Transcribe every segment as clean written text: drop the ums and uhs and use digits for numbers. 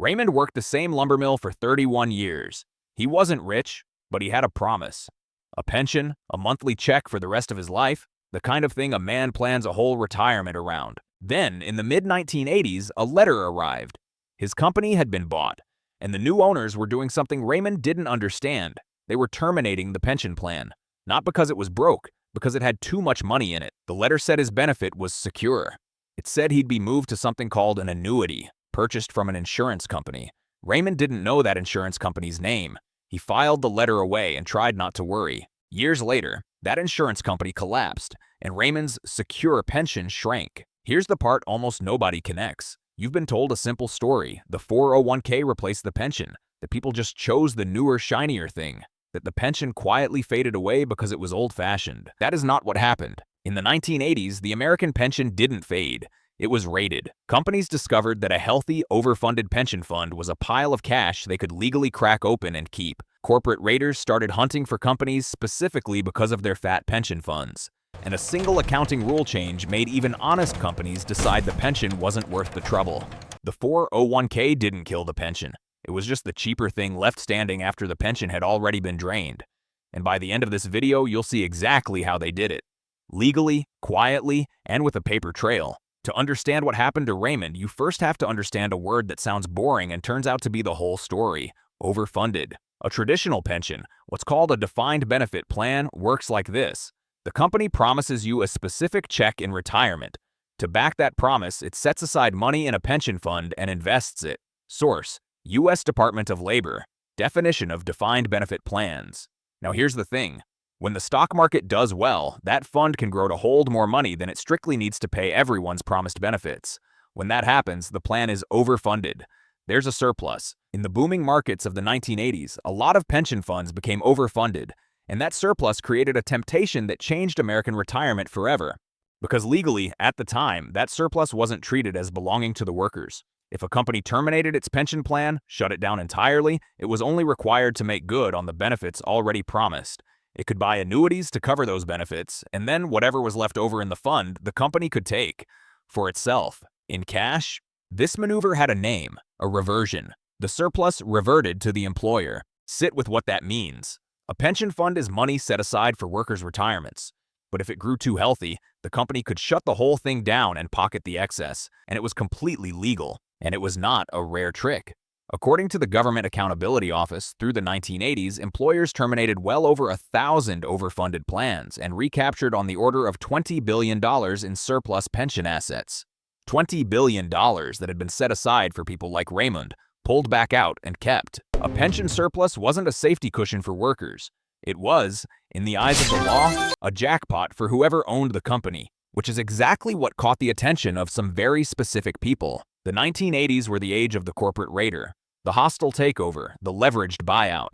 Raymond worked the same lumber mill for 31 years. He wasn't rich, but he had a promise. A pension, a monthly check for the rest of his life, the kind of thing a man plans a whole retirement around. Then, in the mid-1980s, a letter arrived. His company had been bought, and the new owners were doing something Raymond didn't understand. They were terminating the pension plan. Not because it was broke, because it had too much money in it. The letter said his benefit was secure. It said he'd be moved to something called an annuity, purchased from an insurance company. Raymond didn't know that insurance company's name. He filed the letter away and tried not to worry. Years later, that insurance company collapsed, and Raymond's secure pension shrank. Here's the part almost nobody connects. You've been told a simple story. The 401k replaced the pension. That people just chose the newer, shinier thing. That the pension quietly faded away because it was old-fashioned. That is not what happened. In the 1980s, the American pension didn't fade. It was raided. Companies discovered that a healthy, overfunded pension fund was a pile of cash they could legally crack open and keep. Corporate raiders started hunting for companies specifically because of their fat pension funds. And a single accounting rule change made even honest companies decide the pension wasn't worth the trouble. The 401k didn't kill the pension. It was just the cheaper thing left standing after the pension had already been drained. And by the end of this video, you'll see exactly how they did it. Legally, quietly, and with a paper trail. To understand what happened to Raymond, you first have to understand a word that sounds boring and turns out to be the whole story: overfunded. A traditional pension, what's called a defined benefit plan, works like this. The company promises you a specific check in retirement. To back that promise, it sets aside money in a pension fund and invests it. Source: U.S. Department of Labor. Definition of defined benefit plans. Now here's the thing. When the stock market does well, that fund can grow to hold more money than it strictly needs to pay everyone's promised benefits. When that happens, the plan is overfunded. There's a surplus. In the booming markets of the 1980s, a lot of pension funds became overfunded, and that surplus created a temptation that changed American retirement forever. Because legally, at the time, that surplus wasn't treated as belonging to the workers. If a company terminated its pension plan, shut it down entirely, it was only required to make good on the benefits already promised. It could buy annuities to cover those benefits, and then whatever was left over in the fund, the company could take for itself. In cash, this maneuver had a name: a reversion. The surplus reverted to the employer. Sit with what that means. A pension fund is money set aside for workers' retirements. But if it grew too healthy, the company could shut the whole thing down and pocket the excess, and it was completely legal. And it was not a rare trick. According to the Government Accountability Office, through the 1980s, employers terminated well over 1,000 overfunded plans and recaptured on the order of $20 billion in surplus pension assets. $20 billion that had been set aside for people like Raymond, pulled back out and kept. A pension surplus wasn't a safety cushion for workers. It was, in the eyes of the law, a jackpot for whoever owned the company, which is exactly what caught the attention of some very specific people. The 1980s were the age of the corporate raider, the hostile takeover, the leveraged buyout.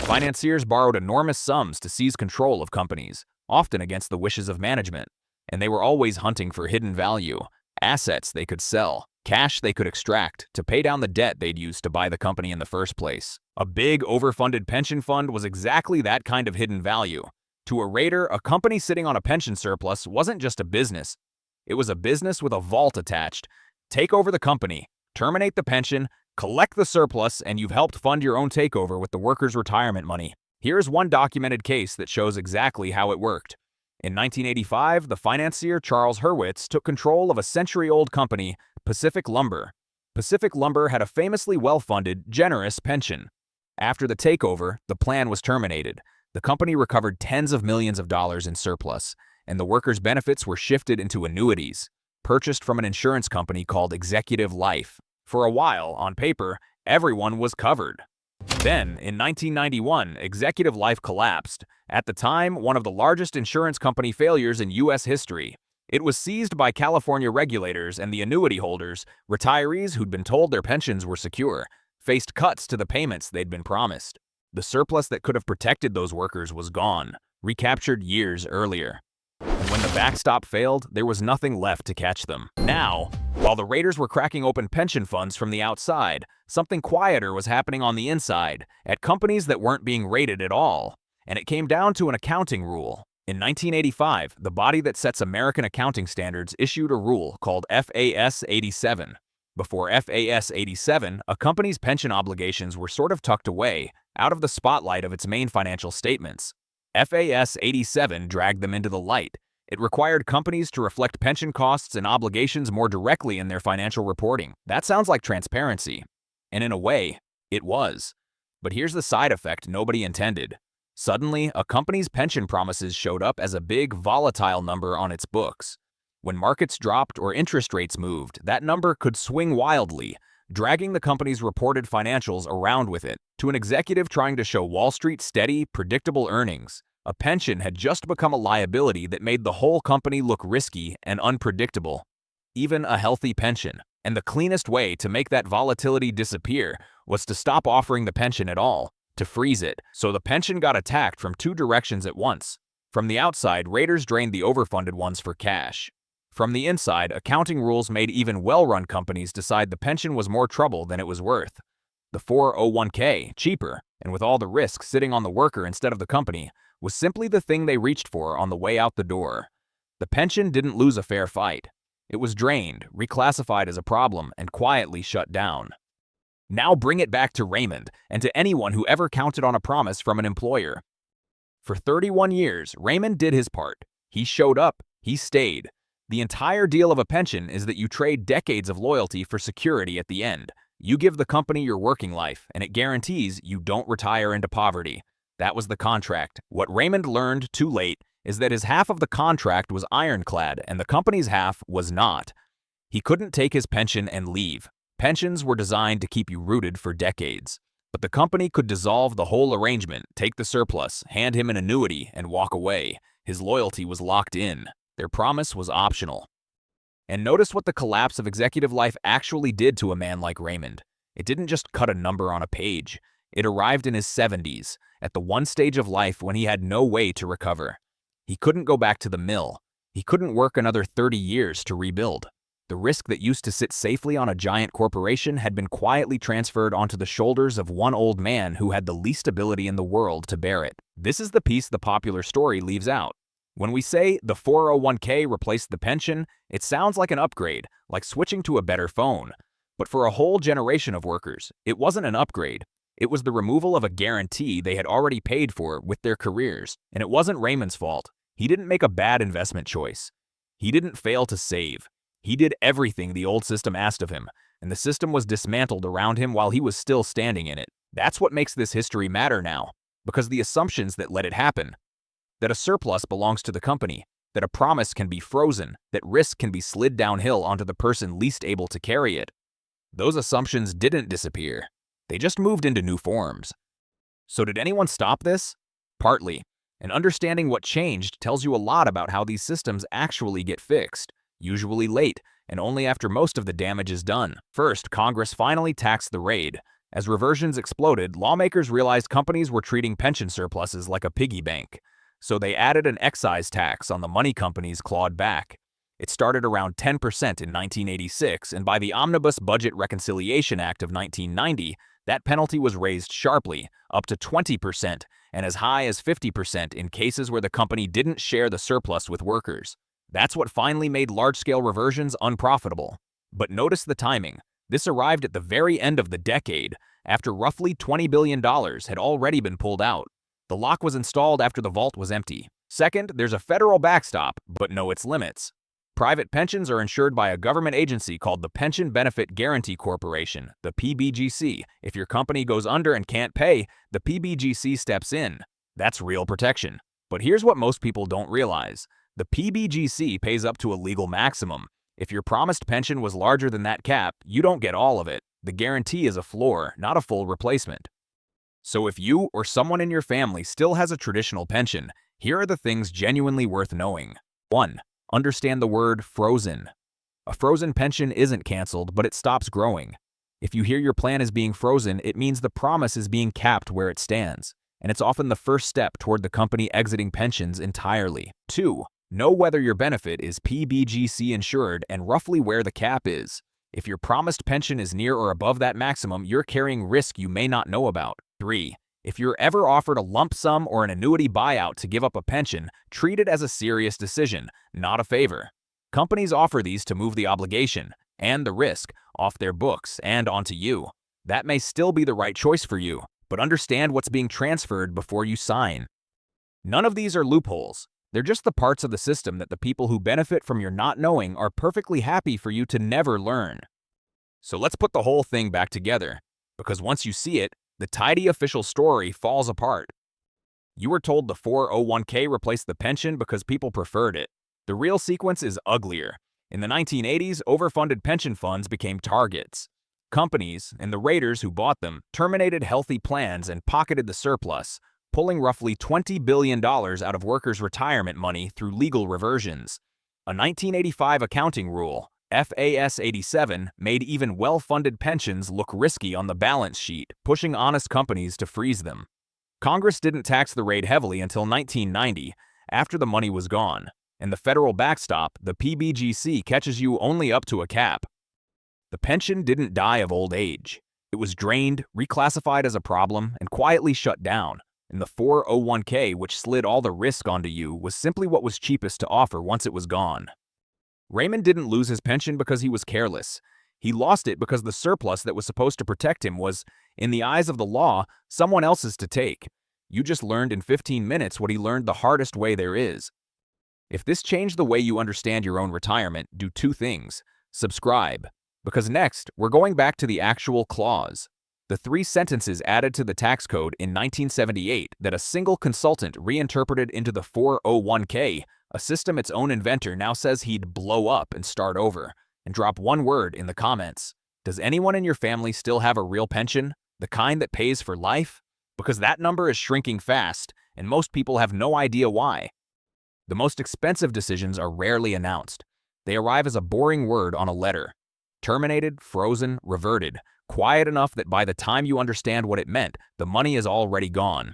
Financiers borrowed enormous sums to seize control of companies, often against the wishes of management, and they were always hunting for hidden value, assets they could sell, cash they could extract to pay down the debt they'd used to buy the company in the first place. A big, overfunded pension fund was exactly that kind of hidden value. To a raider, a company sitting on a pension surplus wasn't just a business. It was a business with a vault attached. Take over the company, terminate the pension, collect the surplus, and you've helped fund your own takeover with the workers' retirement money. Here's one documented case that shows exactly how it worked. In 1985, the financier Charles Hurwitz took control of a century-old company, Pacific Lumber. Pacific Lumber had a famously well-funded, generous pension. After the takeover, the plan was terminated. The company recovered tens of millions of dollars in surplus, and the workers' benefits were shifted into annuities, purchased from an insurance company called Executive Life. For a while, on paper, everyone was covered. Then, in 1991, Executive Life collapsed. At the time, one of the largest insurance company failures in U.S. history. It was seized by California regulators, and the annuity holders, retirees who'd been told their pensions were secure, faced cuts to the payments they'd been promised. The surplus that could have protected those workers was gone, recaptured years earlier. And when the backstop failed, there was nothing left to catch them. Now, while the raiders were cracking open pension funds from the outside, something quieter was happening on the inside, at companies that weren't being raided at all. And it came down to an accounting rule. In 1985, the body that sets American accounting standards issued a rule called FAS 87. Before FAS 87, a company's pension obligations were sort of tucked away, out of the spotlight of its main financial statements. FAS 87 dragged them into the light. It required companies to reflect pension costs and obligations more directly in their financial reporting. That sounds like transparency. And in a way, it was. But here's the side effect nobody intended. Suddenly, a company's pension promises showed up as a big, volatile number on its books. When markets dropped or interest rates moved, that number could swing wildly, dragging the company's reported financials around with it. To an executive trying to show Wall Street steady, predictable earnings, a pension had just become a liability that made the whole company look risky and unpredictable. Even a healthy pension. And the cleanest way to make that volatility disappear was to stop offering the pension at all, to freeze it. So the pension got attacked from two directions at once. From the outside, raiders drained the overfunded ones for cash. From the inside, accounting rules made even well-run companies decide the pension was more trouble than it was worth. The 401k, cheaper, and with all the risk sitting on the worker instead of the company, was simply the thing they reached for on the way out the door. The pension didn't lose a fair fight. It was drained, reclassified as a problem, and quietly shut down. Now bring it back to Raymond and to anyone who ever counted on a promise from an employer. For 31 years, Raymond did his part. He showed up. He stayed. The entire deal of a pension is that you trade decades of loyalty for security at the end. You give the company your working life, and it guarantees you don't retire into poverty. That was the contract. What Raymond learned too late is that his half of the contract was ironclad and the company's half was not. He couldn't take his pension and leave. Pensions were designed to keep you rooted for decades. But the company could dissolve the whole arrangement, take the surplus, hand him an annuity, and walk away. His loyalty was locked in. Their promise was optional. And notice what the collapse of executive life actually did to a man like Raymond. It didn't just cut a number on a page. It arrived in his 70s, at the one stage of life when he had no way to recover. He couldn't go back to the mill. He couldn't work another 30 years to rebuild. The risk that used to sit safely on a giant corporation had been quietly transferred onto the shoulders of one old man who had the least ability in the world to bear it. This is the piece the popular story leaves out. When we say the 401k replaced the pension, it sounds like an upgrade, like switching to a better phone. But for a whole generation of workers, it wasn't an upgrade. It was the removal of a guarantee they had already paid for with their careers. And it wasn't Raymond's fault. He didn't make a bad investment choice. He didn't fail to save. He did everything the old system asked of him, and the system was dismantled around him while he was still standing in it. That's what makes this history matter now, because the assumptions that let it happen, that a surplus belongs to the company, that a promise can be frozen, that risk can be slid downhill onto the person least able to carry it. Those assumptions didn't disappear. They just moved into new forms. So did anyone stop this? Partly. And understanding what changed tells you a lot about how these systems actually get fixed, usually late, and only after most of the damage is done. First, Congress finally taxed the raid. As reversions exploded, lawmakers realized companies were treating pension surpluses like a piggy bank. So they added an excise tax on the money companies clawed back. It started around 10% in 1986, and by the Omnibus Budget Reconciliation Act of 1990, that penalty was raised sharply, up to 20%, and as high as 50% in cases where the company didn't share the surplus with workers. That's what finally made large-scale reversions unprofitable. But notice the timing. This arrived at the very end of the decade, after roughly $20 billion had already been pulled out. The lock was installed after the vault was empty. Second, there's a federal backstop, but know its limits. Private pensions are insured by a government agency called the Pension Benefit Guaranty Corporation, the PBGC. If your company goes under and can't pay, the PBGC steps in. That's real protection. But here's what most people don't realize. The PBGC pays up to a legal maximum. If your promised pension was larger than that cap, you don't get all of it. The guarantee is a floor, not a full replacement. So if you or someone in your family still has a traditional pension, here are the things genuinely worth knowing. 1. Understand the word frozen. A frozen pension isn't canceled, but it stops growing. If you hear your plan is being frozen, it means the promise is being capped where it stands, and it's often the first step toward the company exiting pensions entirely. 2. Know whether your benefit is PBGC insured and roughly where the cap is. If your promised pension is near or above that maximum, you're carrying risk you may not know about. 3. If you're ever offered a lump sum or an annuity buyout to give up a pension, treat it as a serious decision, not a favor. Companies offer these to move the obligation and the risk off their books and onto you. That may still be the right choice for you, but understand what's being transferred before you sign. None of these are loopholes. They're just the parts of the system that the people who benefit from your not knowing are perfectly happy for you to never learn. So let's put the whole thing back together, because once you see it, the tidy official story falls apart. You were told the 401k replaced the pension because people preferred it. The real sequence is uglier. In the 1980s, overfunded pension funds became targets. Companies, and the raiders who bought them, terminated healthy plans and pocketed the surplus, pulling roughly $20 billion out of workers' retirement money through legal reversions. A 1985 accounting rule, FAS 87, made even well-funded pensions look risky on the balance sheet, pushing honest companies to freeze them. Congress didn't tax the raid heavily until 1990, after the money was gone, and the federal backstop, the PBGC, catches you only up to a cap. The pension didn't die of old age. It was drained, reclassified as a problem, and quietly shut down. And the 401k, which slid all the risk onto you, was simply what was cheapest to offer once it was gone. Raymond didn't lose his pension because he was careless. He lost it because the surplus that was supposed to protect him was, in the eyes of the law, someone else's to take. You just learned in 15 minutes what he learned the hardest way there is. If this changed the way you understand your own retirement, do two things. Subscribe, because next, we're going back to the actual clause. The 3 sentences added to the tax code in 1978 that a single consultant reinterpreted into the 401k, a system its own inventor now says he'd blow up and start over. And drop one word in the comments. Does anyone in your family still have a real pension? The kind that pays for life? Because that number is shrinking fast, and most people have no idea why. The most expensive decisions are rarely announced. They arrive as a boring word on a letter. Terminated, frozen, reverted. Quiet enough that by the time you understand what it meant, the money is already gone.